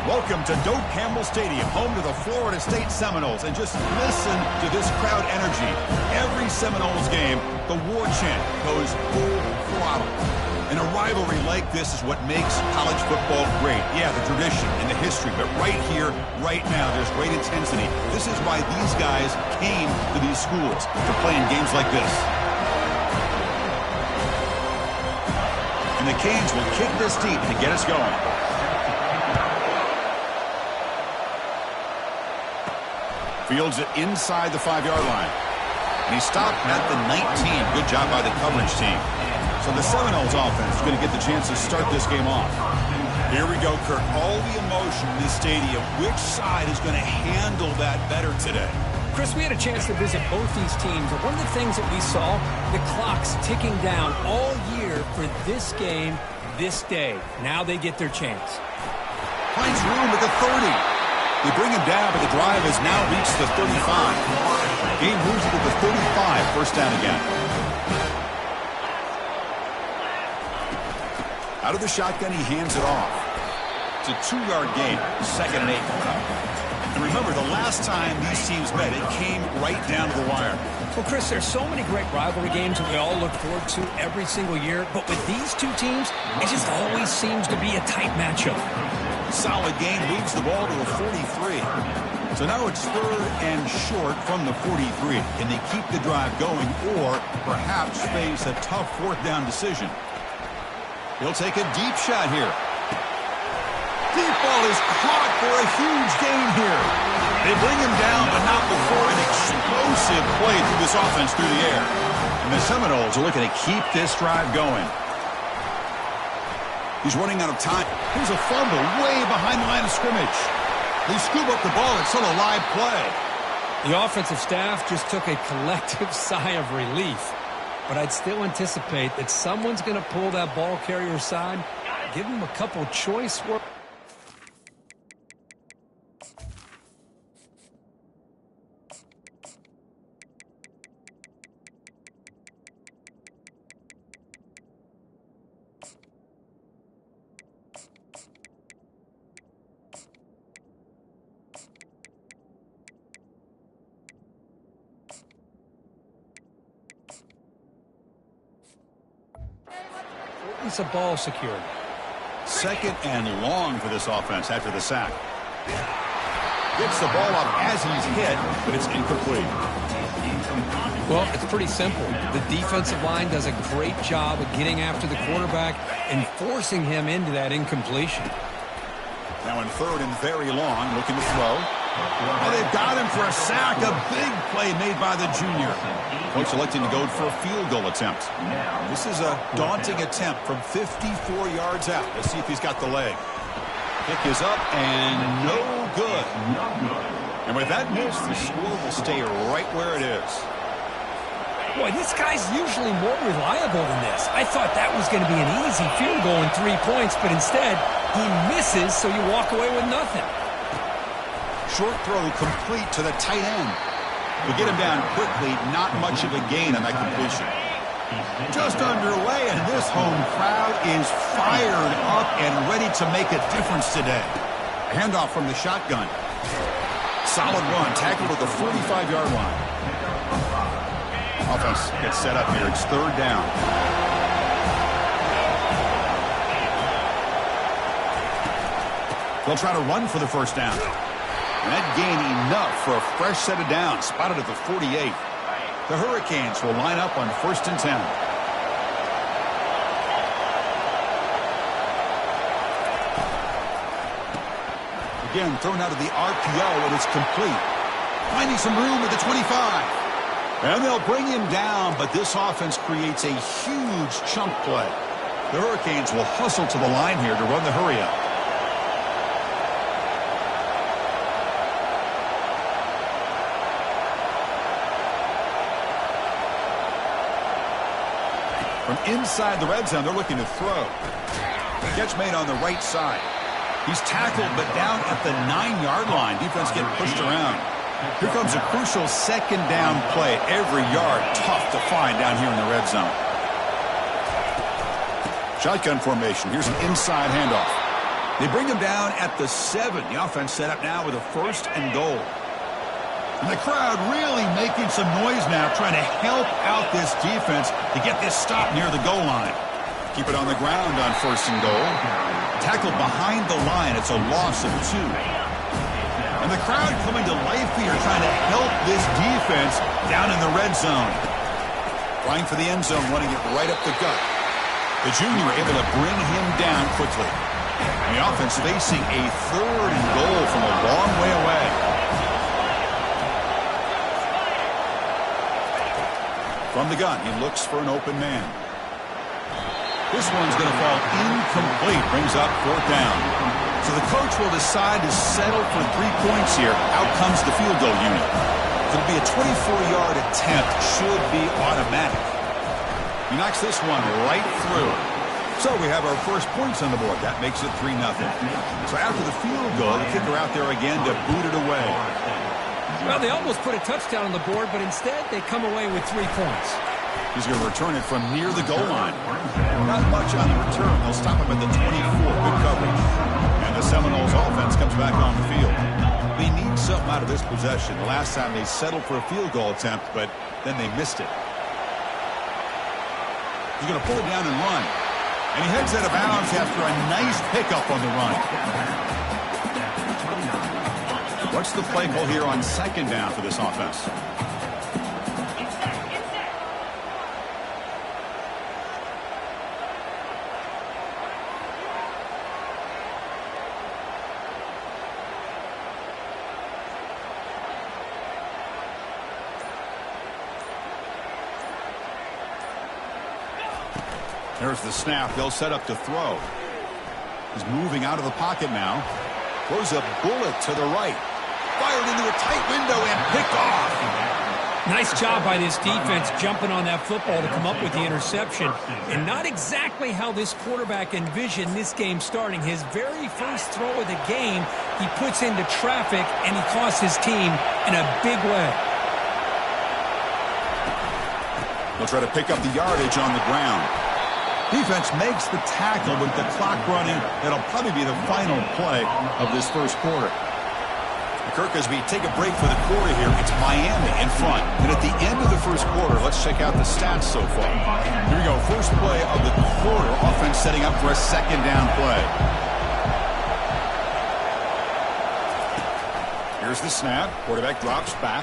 Welcome to Doak Campbell Stadium, home to the Florida State Seminoles. And just listen to this crowd energy. Every Seminoles game, the war chant goes full throttle. And a rivalry like this is what makes college football great. Yeah, the tradition and the history, but right here, right now, there's great intensity. This is why these guys came to these schools to play in games like this. And the Canes will kick this deep to get us going. Fields it inside the 5-yard line. And he stopped at the 19. Good job by the coverage team. So the Seminoles offense is going to get the chance to start this game off. Here we go, Kirk. All the emotion in this stadium. Which side is going to handle that better today? Chris, we had a chance to visit both these teams. And one of the things that we saw, the clock's ticking down all year for this game, this day. Now they get their chance. Finds room at the 30. They bring him down, but the drive has now reached the 35. Game moves to the 35, first down again. Out of the shotgun, he hands it off. It's a 2-yard gain, 2nd and 8. And remember, the last time these teams met, it came right down to the wire. Well, Chris, there's so many great rivalry games that we all look forward to every single year. But with these two teams, it just always seems to be a tight matchup. Solid gain, moves the ball to the 43. So now it's 3rd and short from the 43. Can they keep the drive going or perhaps face a tough 4th down decision? He'll take a deep shot here. Deep ball is caught for a huge gain here. They bring him down, but not before an explosive play through this offense through the air. And the Seminoles are looking to keep this drive going. He's running out of time. Here's a fumble way behind the line of scrimmage. They scoop up the ball. It's still a live play. The offensive staff just took a collective sigh of relief. But I'd still anticipate that someone's going to pull that ball carrier side, give him a couple choice work. It's a ball secured. 2nd and long for this offense after the sack. Gets the ball up as he's hit, but it's incomplete. Well, it's pretty simple. The defensive line does a great job of getting after the quarterback and forcing him into that incompletion. Now in 3rd and very long, looking to throw. And they've got him for a sack. A big play made by the junior. Coach electing to go for a field goal attempt. This is a daunting attempt from 54 yards out. Let's see if he's got the leg. Kick is up and no good. And with that miss, the score will stay right where it is. Boy, this guy's usually more reliable than this. I thought that was going to be an easy field goal and 3 points, but instead, he misses, so you walk away with nothing. Short throw complete to the tight end. We get him down quickly, not much of a gain on that completion. Just underway, and this home crowd is fired up and ready to make a difference today. Handoff from the shotgun. Solid run, tackled at the 45-yard line. Offense gets set up here. It's 3rd down. They'll try to run for the first down. And that gain enough for a fresh set of downs, spotted at the 48. The Hurricanes will line up on 1st and 10. Again, thrown out of the RPO, and it's complete. Finding some room at the 25. And they'll bring him down, but this offense creates a huge chunk play. The Hurricanes will hustle to the line here to run the hurry-up. From inside the red zone, they're looking to throw. Catch made on the right side. He's tackled, but down at the 9-yard line. Defense getting pushed around. Here comes a crucial 2nd down play. Every yard tough to find down here in the red zone. Shotgun formation. Here's an inside handoff. They bring him down at the 7. The offense set up now with a 1st and goal. And the crowd really making some noise now, trying to help out this defense to get this stop near the goal line. Keep it on the ground on 1st and goal. Tackled behind the line. It's a loss of 2. And the crowd coming to life here, trying to help this defense down in the red zone. Flying for the end zone, running it right up the gut. The junior able to bring him down quickly. And the offense facing a 3rd and goal from a long way away. From the gun, he looks for an open man. This one's going to fall incomplete. Brings up 4th down. So the coach will decide to settle for 3 points here. Out comes the field goal unit. It'll be a 24-yard attempt. Should be automatic. He knocks this one right through. So we have our first points on the board. That makes it 3-0. So after the field goal, the kicker out there again to boot it away. Well, they almost put a touchdown on the board, but instead they come away with 3 points. He's going to return it from near the goal line. Not much on the return. They'll stop him at the 24. Good coverage. And the Seminoles offense comes back on the field. They need something out of this possession. The last time they settled for a field goal attempt, but then they missed it. He's going to pull it down and run. And he heads out of bounds after a nice pickup on the run. What's the play call here on 2nd down for this offense? There's the snap. They'll set up to throw. He's moving out of the pocket now. Throws a bullet to the right. Fired into a tight window and picked off. Nice job by this defense jumping on that football to come up with the interception. And not exactly how this quarterback envisioned this game starting. His very first throw of the game, he puts into traffic, and he costs his team in a big way. They'll try to pick up the yardage on the ground. Defense makes the tackle with the clock running. That'll probably be the final play of this first quarter. Kirk, as we take a break for the quarter here, it's Miami in front. And at the end of the first quarter, let's check out the stats so far. Here we go. First play of the quarter. Offense setting up for a 2nd down play. Here's the snap. Quarterback drops back.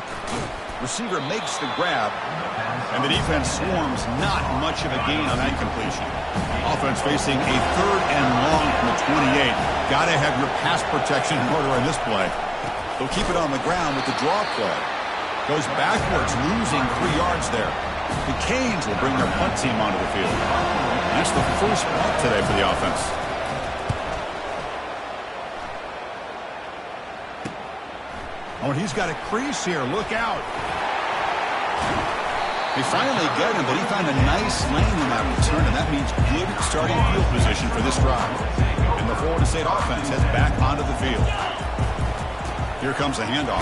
Receiver makes the grab. And the defense swarms. Not much of a gain on that completion. Offense facing a 3rd and long from the 28. Got to have your pass protection in order in this play. They'll keep it on the ground with the draw play. Goes backwards, losing 3 yards there. The Canes will bring their punt team onto the field. And that's the first punt today for the offense. Oh, and he's got a crease here. Look out. They finally get him, but he found a nice lane in that return, and that means good starting field position for this drive. And the Florida State offense heads back onto the field. Here comes a handoff.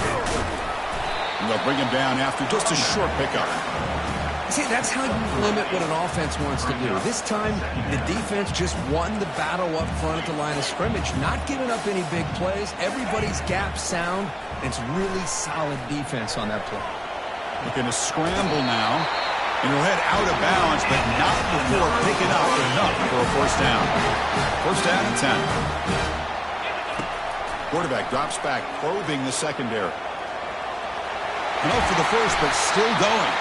And they'll bring him down after just a short pickup. See, that's how you limit what an offense wants to do. This time, the defense just won the battle up front at the line of scrimmage, not giving up any big plays. Everybody's gap sound. It's really solid defense on that play. Looking to scramble now. And he'll head out of bounds, but not before picking up enough for a 1st down. 1st down and 10. Quarterback drops back, probing the secondary. Enough for the first, but still going.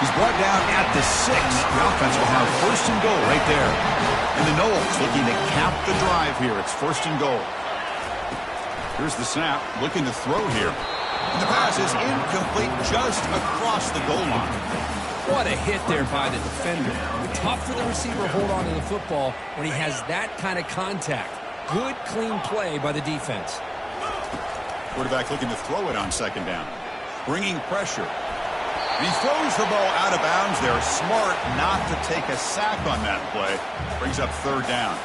He's brought down at the 6. The offense will have 1st and goal right there. And the Noles looking to cap the drive here. It's 1st and goal. Here's the snap, looking to throw here. And the pass is incomplete just across the goal line. What a hit there by the defender. Tough for the receiver to hold on to the football when he has that kind of contact. Good, clean play by the defense. Quarterback looking to throw it on 2nd down. Bringing pressure. And he throws the ball out of bounds there. Smart not to take a sack on that play. Brings up 3rd down.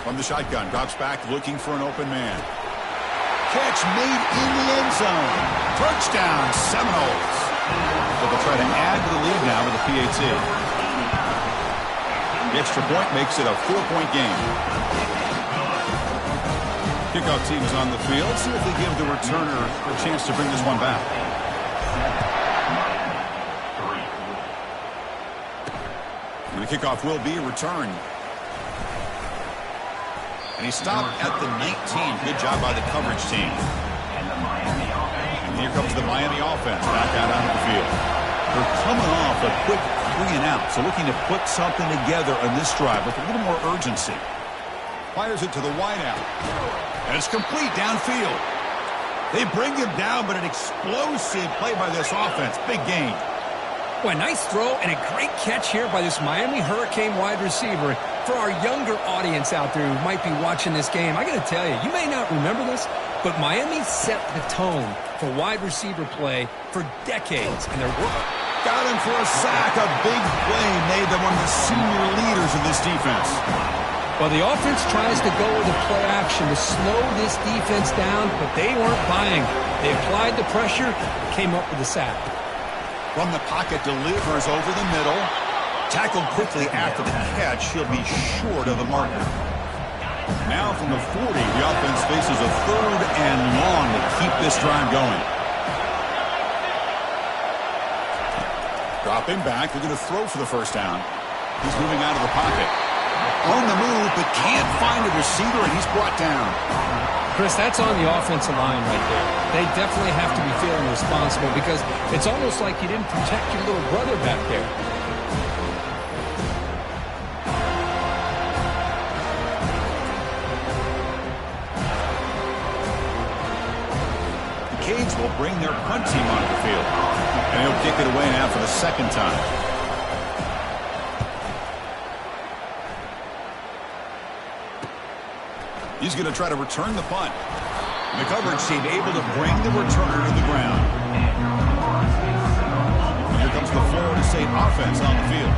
From the shotgun, drops back looking for an open man. Catch made in the end zone. Touchdown, Seminoles. So they'll try to add to the lead now with the PAT. The extra point makes it a 4-point game. Kickoff team's on the field. See if they give the returner a chance to bring this one back. And the kickoff will be returned. And he stopped at the 19. Good job by the coverage team. And here comes the Miami offense back out onto the field. They're coming off a quick 3-and-out, so looking to put something together on this drive with a little more urgency. Fires it to the wideout. And it's complete downfield. They bring him down, but an explosive play by this offense. Big gain. Boy, nice throw and a great catch here by this Miami Hurricane wide receiver. For our younger audience out there who might be watching this game, I got to tell you, you may not remember this, but Miami set the tone for wide receiver play for decades in their work. Got him for a sack. A big play made them one of the senior leaders of this defense. Well, the offense tries to go with a play action to slow this defense down, but they weren't buying. They applied the pressure, came up with a sack. From the pocket, delivers over the middle. Tackled quickly after the catch. He'll be short of the marker. Now from the 40, the offense faces a 3rd and long to keep this drive going. Dropping back. They're going to throw for the first down. He's moving out of the pocket. On the move, but can't find a receiver, and he's brought down. Chris, that's on the offensive line right there. They definitely have to be feeling responsible because it's almost like you didn't protect your little brother back there. The Canes will bring their punt team onto the field, and he'll kick it away now for the 2nd time. He's going to try to return the punt. And the coverage team able to bring the returner to the ground. And here comes the Florida State offense on the field.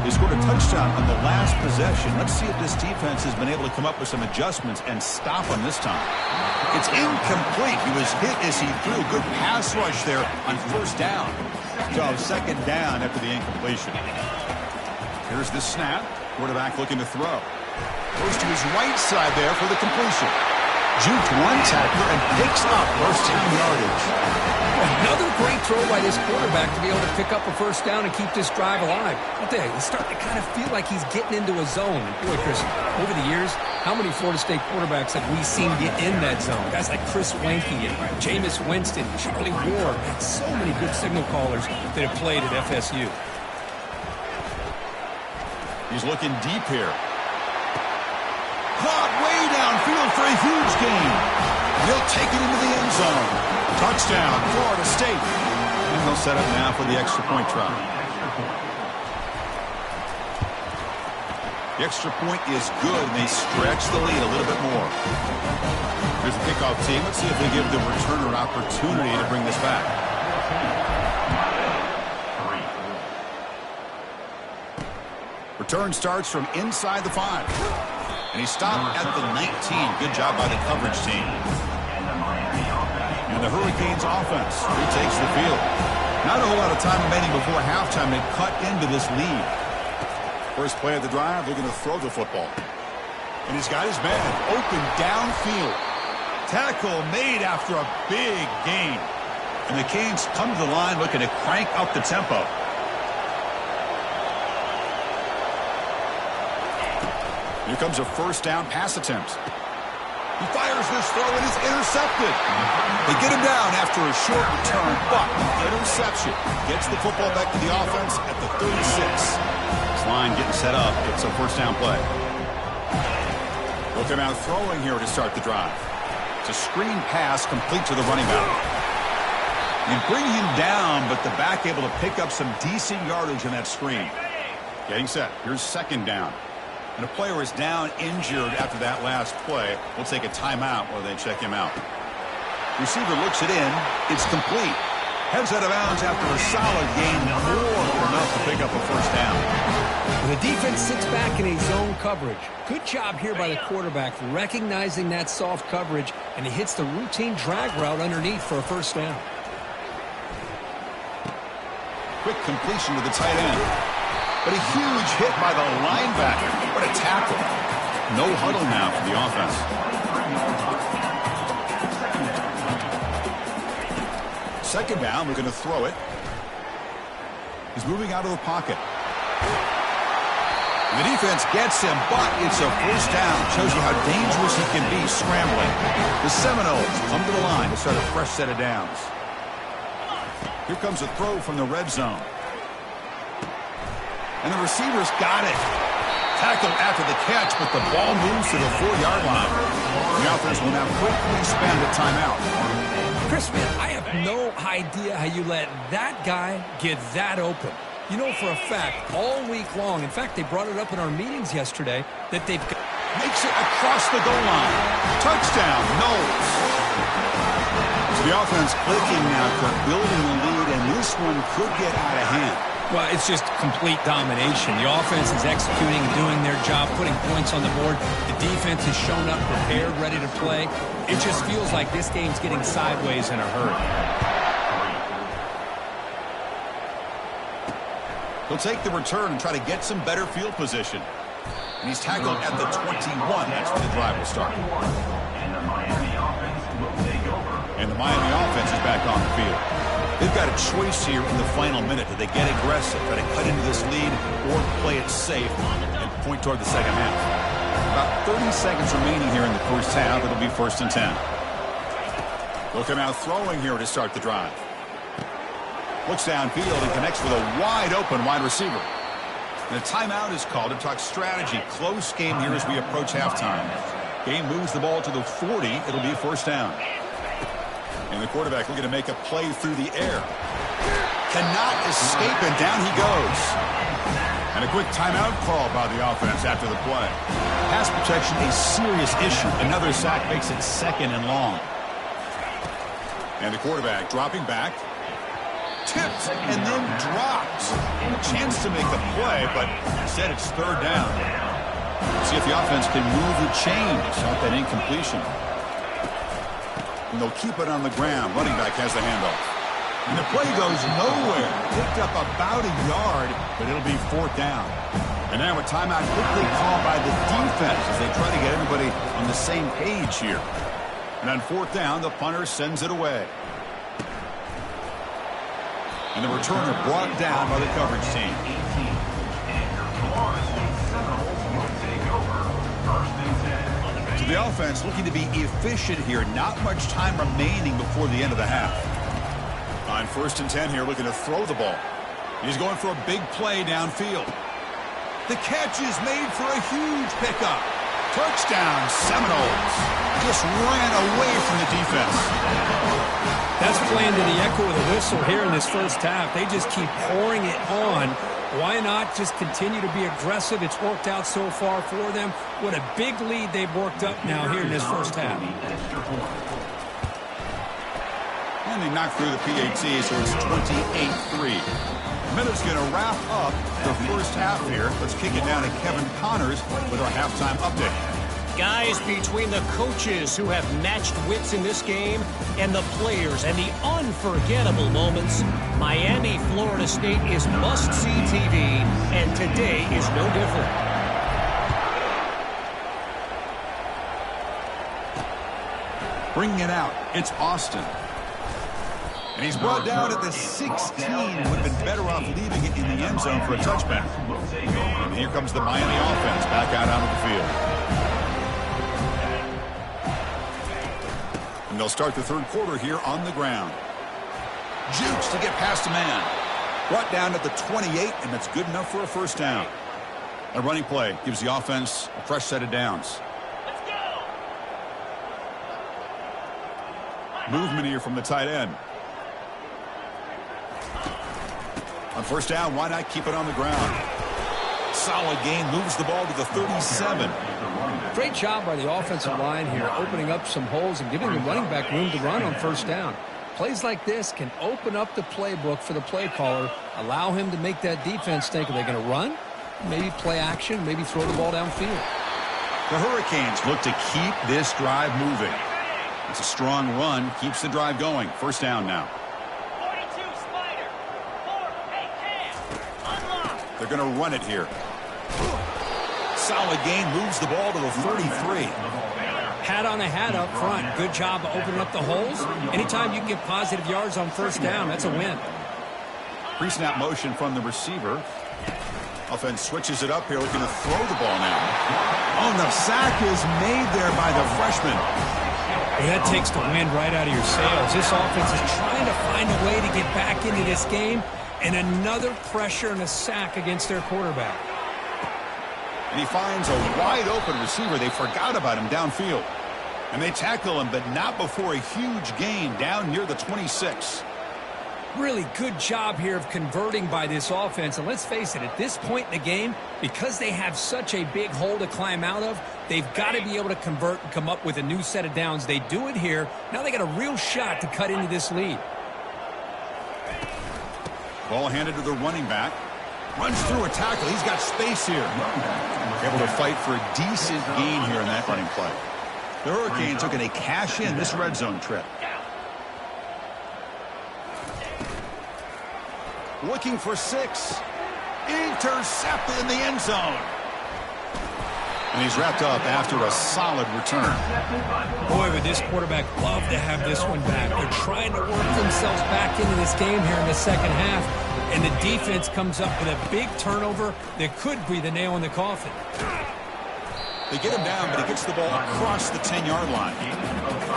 They scored a touchdown on the last possession. Let's see if this defense has been able to come up with some adjustments and stop him this time. It's incomplete. He was hit as he threw. Good pass rush there on 1st down. So 2nd down after the incompletion. Here's the snap. Quarterback looking to throw. Goes to his right side there for the completion. Juked one tackler and picks up 1st down yardage. Another great throw by this quarterback to be able to pick up a 1st down and keep this drive alive. I'll tell you, he's starting to kind of feel like he's getting into a zone. And boy, Chris, over the years, how many Florida State quarterbacks have we seen get in that zone? Guys like Chris Wenke and Jameis Winston, Charlie Ward, and so many good signal callers that have played at FSU. He's looking deep here. Caught way downfield for a huge gain. He'll take it into the end zone. Touchdown, Florida State. And they'll set up now for the extra point try. The extra point is good, and they stretch the lead a little bit more. Here's the kickoff team. Let's see if they give the returner an opportunity to bring this back. Return starts from inside the 5. And he stopped at the 19. Good job by the coverage team. And the Hurricanes offense retakes the field. Not a whole lot of time remaining before halftime to cut into this lead. First play of the drive, they're going to throw the football. And he's got his man open downfield. Tackle made after a big gain. And the Canes come to the line looking to crank up the tempo. Here comes a 1st down pass attempt. He fires this throw and is intercepted. They get him down after a short return, but interception gets the football back to the offense at the 36. This line getting set up. It's a 1st down play. They'll come out throwing here to start the drive. It's a screen pass complete to the running back. You bring him down, but the back able to pick up some decent yardage in that screen. Getting set. Here's 2nd down. And a player is down injured after that last play. We'll take a timeout while they check him out. Receiver looks it in. It's complete. Heads out of bounds after a solid gain. More than enough to pick up a 1st down. And the defense sits back in a zone coverage. Good job here by the quarterback recognizing that soft coverage, and he hits the routine drag route underneath for a 1st down. quick completion to the tight end. But a huge hit by the linebacker. What a tackle. No huddle now for the offense. Second down, we're going to throw it. He's moving out of the pocket. The defense gets him, but it's a first down. Shows you how dangerous he can be scrambling. The Seminoles come to the line to start a fresh set of downs. Here comes a throw from the red zone. And the receiver's got it. Tackled after the catch, but the ball moves to the 4-yard line. The offense will now quickly spend a timeout. Chris, man, I have no idea how you let that guy get that open. You know for a fact, all week long, in fact, they brought it up in our meetings yesterday, that they've got... Makes it across the goal line. Touchdown, Knowles. So the offense clicking now for building the lead, and this one could get out of hand. Well, it's just complete domination. The offense is executing and doing their job, putting points on the board. The defense has shown up prepared, ready to play. It just feels like this game's getting sideways in a hurry. He'll take the return and try to get some better field position. And he's tackled at the 21. That's where the drive will start. And the Miami offense is back on the field. They've got a choice here in the final minute. Do they get aggressive, try to cut into this lead, or play it safe and point toward the second half? About 30 seconds remaining here in the first half. It'll be 1st and 10. Look at now throwing here to start the drive. Looks downfield and connects with a wide-open wide receiver. And a timeout is called to talk strategy. Close game here as we approach halftime. Game moves the ball to the 40. It'll be a first down. And the quarterback looking to make a play through the air. Cannot escape, and down he goes. And a quick timeout call by the offense after the play. Pass protection a serious issue. Another sack makes it 2nd and long. And the quarterback dropping back. Tipped and then dropped. A chance to make the play, but instead it's 3rd down. See if the offense can move the chains off that incompletion. And they'll keep it on the ground. Running back has the handoff. And the play goes nowhere. Picked up about a yard, but it'll be 4th down. And now a timeout quickly called by the defense as they try to get everybody on the same page here. And on 4th down, the punter sends it away. And the returner brought down by the coverage team. So the offense looking to be efficient here. Not much time remaining before the end of the half. On 1st and 10 here, looking to throw the ball. He's going for a big play downfield. The catch is made for a huge pickup. Touchdown, Seminoles. Just ran away from the defense. That's playing to the echo of the whistle here in this first half. They just keep pouring it on. Why not just continue to be aggressive? It's worked out so far for them. What a big lead they've worked up now here in this first half. And they knocked through the PAT, so it's 28-3. Minute's going to wrap up the first half here. Let's kick it down to Kevin Connors with our halftime update. Guys, between the coaches who have matched wits in this game and the players and the unforgettable moments, Miami, Florida State is must-see TV, and today is no different. Bringing it out, it's Austin. And he's brought down at the 16. Would have been better off leaving it in the end zone for a touchback. And here comes the Miami offense back out onto the field. And they'll start the 3rd quarter here on the ground. Jukes to get past a man. Brought down at the 28, and that's good enough for a first down. A running play gives the offense a fresh set of downs. Let's go! Movement here from the tight end. On first down, why not keep it on the ground? Solid gain, moves the ball to the 37. Great job by the offensive line here, opening up some holes and giving the running back room to run on first down. Plays like this can open up the playbook for the play caller, allow him to make that defense think, are they going to run? Maybe play action, maybe throw the ball downfield. The Hurricanes look to keep this drive moving. It's a strong run, keeps the drive going. First down now. 42 Spider. 4, 8, They're going to run it here. Solid gain, moves the ball to the 33. Hat on a hat up front. Good job of opening up the holes. Anytime you can get positive yards on first down, that's a win. Pre-snap motion from the receiver. Offense switches it up here, looking to throw the ball now. Oh, the sack is made there by the freshman. Well, that takes the wind right out of your sails. This offense is trying to find a way to get back into this game, and another pressure and a sack against their quarterback. And he finds a wide-open receiver. They forgot about him downfield. And they tackle him, but not before a huge gain down near the 26. Really good job here of converting by this offense. And let's face it, at this point in the game, because they have such a big hole to climb out of, they've got to be able to convert and come up with a new set of downs. They do it here. Now they got a real shot to cut into this lead. Ball handed to the running back. Runs through a tackle. He's got space here. Able to fight for a decent gain here in that running play. The Hurricanes looking to cash in this red zone trip. Looking for 6. Intercepted in the end zone. And he's wrapped up after a solid return. Boy, would this quarterback love to have this one back. They're trying to work themselves back into this game here in the second half. And the defense comes up with a big turnover that could be the nail in the coffin. They get him down, but he gets the ball across the 10-yard line.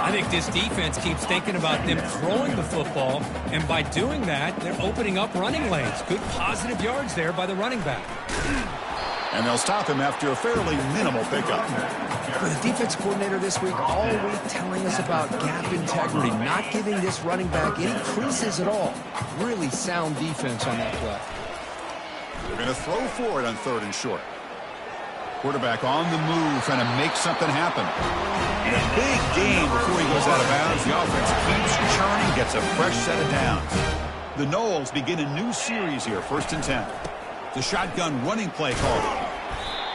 I think this defense keeps thinking about them throwing the football, and by doing that, they're opening up running lanes. Good positive yards there by the running back. And they'll stop him after a fairly minimal pickup. The defense coordinator this week all week telling us about gap integrity, not giving this running back any creases at all. Really sound defense on that play. They're going to throw for it on 3rd and short. Quarterback on the move, trying to make something happen. And a big gain before he goes out of bounds. The offense keeps churning, gets a fresh set of downs. The Noles begin a new series here, 1st and 10. The shotgun running play call.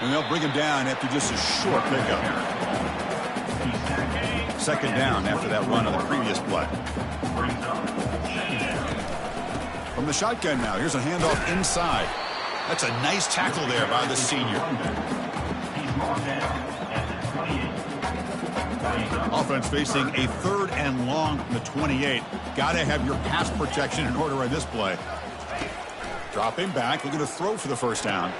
And they'll bring him down after just a short pickup. 2nd down after that run on the previous play. From the shotgun now, here's a handoff inside. That's a nice tackle there by the senior. Offense facing a 3rd and long from the 28. Got to have your pass protection in order on this play. Dropping back, looking to throw for the 1st down.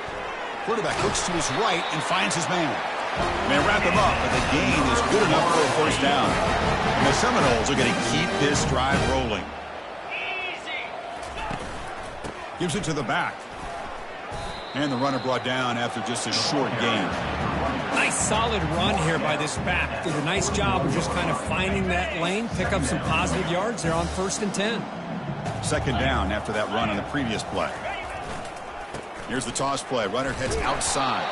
Quarterback looks to his right and finds his man. And they wrap him up, but the gain is good enough for a 1st down. And the Seminoles are going to keep this drive rolling. Gives it to the back. And the runner brought down after just a short gain. Nice solid run here by this back. Did a nice job of just kind of finding that lane, pick up some positive yards there on 1st and 10. 2nd down after that run on the previous play. Here's the toss play. Runner heads outside.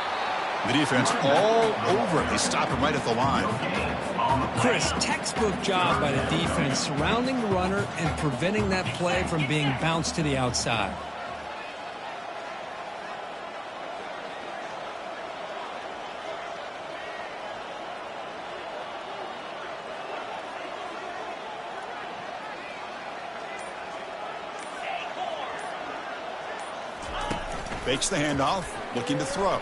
The defense all over it. They stop him right at the line. Chris, textbook job by the defense surrounding the runner and preventing that play from being bounced to the outside. Fakes the handoff, looking to throw.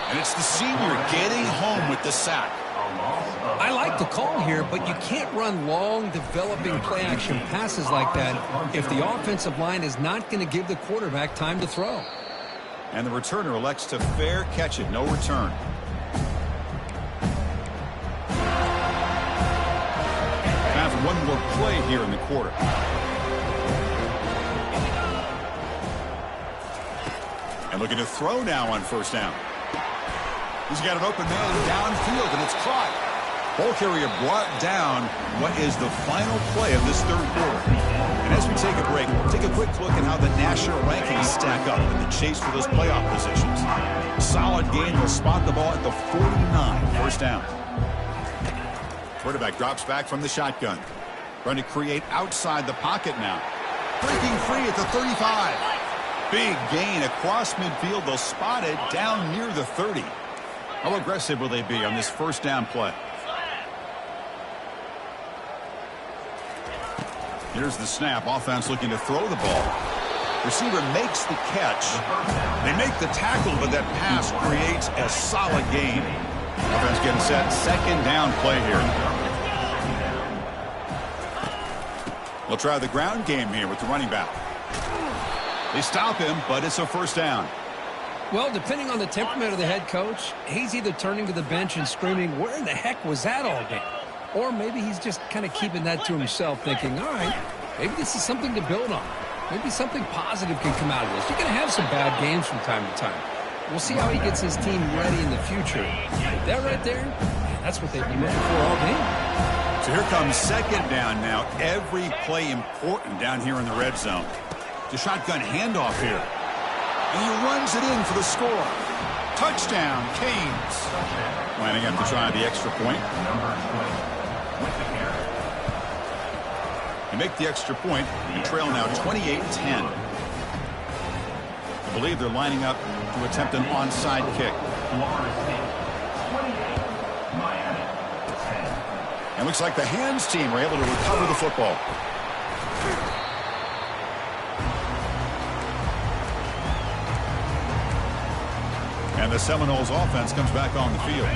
And it's the senior getting home with the sack. I like the call here, but you can't run long, developing play-action passes like that if the offensive line is not going to give the quarterback time to throw. And the returner elects to fair catch it, no return. Have one more play here in the quarter. And looking to throw now on 1st down. He's got an open man downfield, and it's caught. Ball carrier brought down. What is the final play of this 3rd quarter? And as we take a break, we'll take a quick look at how the national rankings stack up in the chase for those playoff positions. Solid gain. They'll spot the ball at the 49. 1st down. Quarterback drops back from the shotgun. Trying to create outside the pocket now. Breaking free at the 35. Big gain across midfield. They'll spot it down near the 30. How aggressive will they be on this 1st down play? Here's the snap. Offense looking to throw the ball. Receiver makes the catch. They make the tackle, but that pass creates a solid gain. Offense getting set. Second down play here. They'll try the ground game here with the running back. They stop him, but it's a first down. Well, depending on the temperament of the head coach, he's either turning to the bench and screaming, where in the heck was that all day? Or maybe he's just kind of keeping that to himself, thinking, all right, maybe this is something to build on. Maybe something positive can come out of this. You're going to have some bad games from time to time. We'll see how he gets his team ready in the future. But that right there, that's what they've been looking for all game. So here comes second down now. Every play important down here in the red zone. The shotgun handoff here. And he runs it in for the score. Touchdown, Canes. Lining up to try the extra point. They make the extra point and trail now 28-10. I believe they're lining up to attempt an onside kick. And looks like the hands team are able to recover the football. And the Seminoles offense comes back on the field.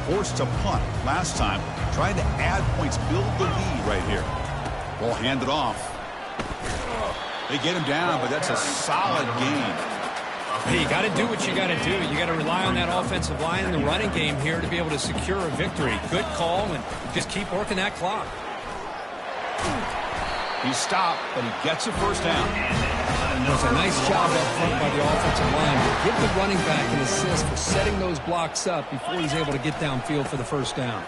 Forced to punt last time. Trying to add points, build the lead right here. Ball handed off. They get him down, but that's a solid game. Hey, you got to do what you got to do. You got to rely on that offensive line and the running game here to be able to secure a victory. Good call, and just keep working that clock. He's stopped, but he gets a first down. It was a nice job up front by the offensive line. Give the running back an assist for setting those blocks up before he's able to get downfield for the first down.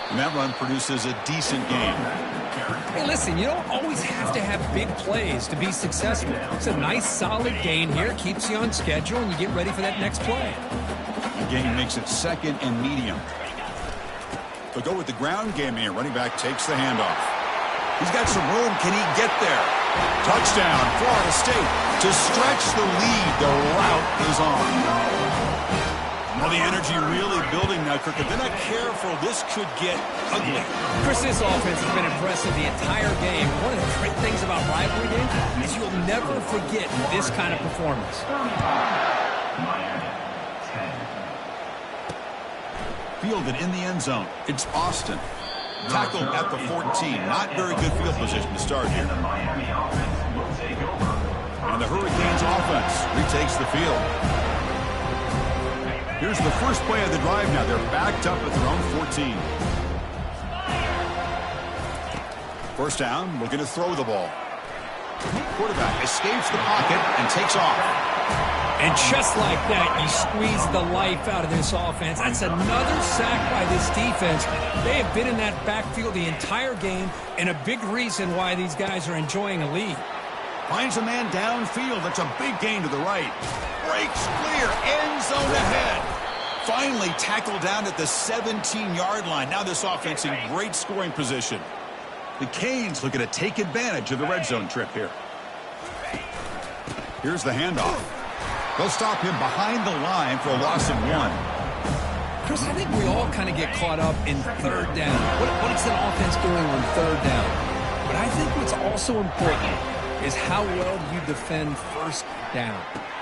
And that run produces a decent game. Hey, listen, you don't always have to have big plays to be successful. It's a nice, solid gain here. Keeps you on schedule, and you get ready for that next play. The gain makes it second and medium. They'll go with the ground game here. Running back takes the handoff. He's got some room. Can he get there? Touchdown, Florida State. To stretch the lead, the route is on. Well, the energy really building now, Kirk. If they're not careful, this could get ugly. Chris, this offense has been impressive the entire game. One of the great things about rivalry games is you'll never forget this kind of performance. Fielded in the end zone. It's Austin. Tackled at the 14. Not very good field position to start here. And the Hurricanes offense retakes the field. Here's the first play of the drive now. They're backed up at their own 14. First down, looking to throw the ball. Quarterback escapes the pocket and takes off. And just like that, you squeeze the life out of this offense. That's another sack by this defense. They have been in that backfield the entire game, and a big reason why these guys are enjoying a lead. Finds a man downfield. That's a big gain to the right. Breaks clear. End zone ahead. Finally tackled down at the 17-yard line. Now this offense in great scoring position. The Canes looking to take advantage of the red zone trip here. Here's the handoff. They'll stop him behind the line for a loss of 1. Chris, I think we all kind of get caught up in third down. What is an offense doing on third down? But I think what's also important is how well you defend first down.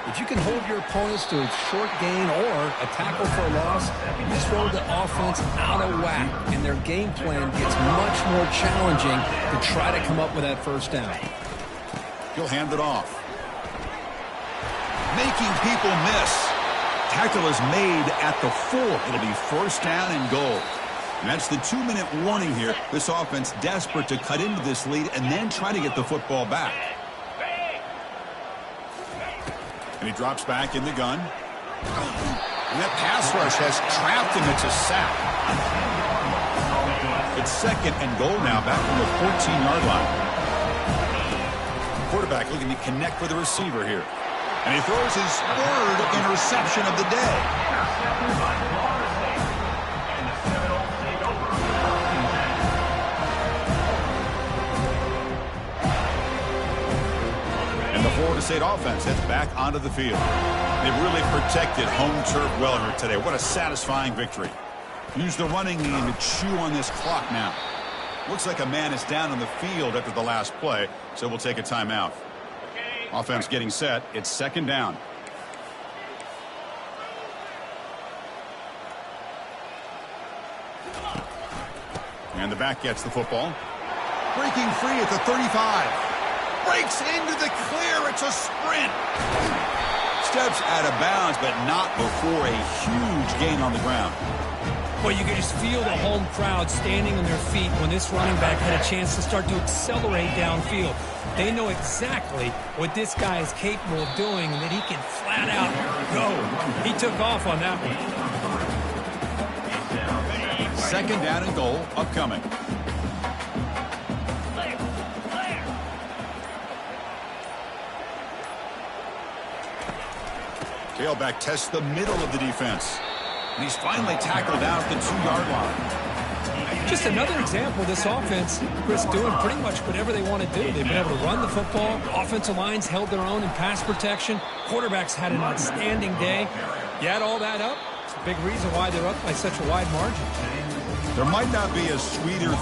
If you can hold your opponents to a short gain or a tackle for a loss, you just throw the offense out of whack, and their game plan gets much more challenging to try to come up with that first down. He'll hand it off. Making people miss. Tackle is made at the 4. It'll be first down and goal. And that's the 2-minute warning here. This offense desperate to cut into this lead and then try to get the football back. And he drops back in the gun. And that pass rush has trapped him. It's a sack. It's second and goal now, back from the 14-yard line. Quarterback looking to connect with the receiver here. And he throws his third interception of the day. And the Florida State offense heads back onto the field. They've really protected home turf well here today. What a satisfying victory. Use the running game to chew on this clock now. Looks like a man is down on the field after the last play, so we'll take a timeout. Offense getting set. It's second down. And the back gets the football. Breaking free at the 35. Breaks into the clear. It's a sprint. Steps out of bounds, but not before a huge gain on the ground. Well, you can just feel the home crowd standing on their feet when this running back had a chance to start to accelerate downfield. They know exactly what this guy is capable of doing and that he can flat out go. He took off on that one. Second down and goal upcoming. Tailback tests the middle of the defense. And he's finally tackled out at the 2-yard line. Just another example of this offense, Chris, doing pretty much whatever they want to do. They've been able to run the football. Offensive lines held their own in pass protection. Quarterbacks had an outstanding day. You add all that up, it's a big reason why they're up by such a wide margin. There might not be a sweeter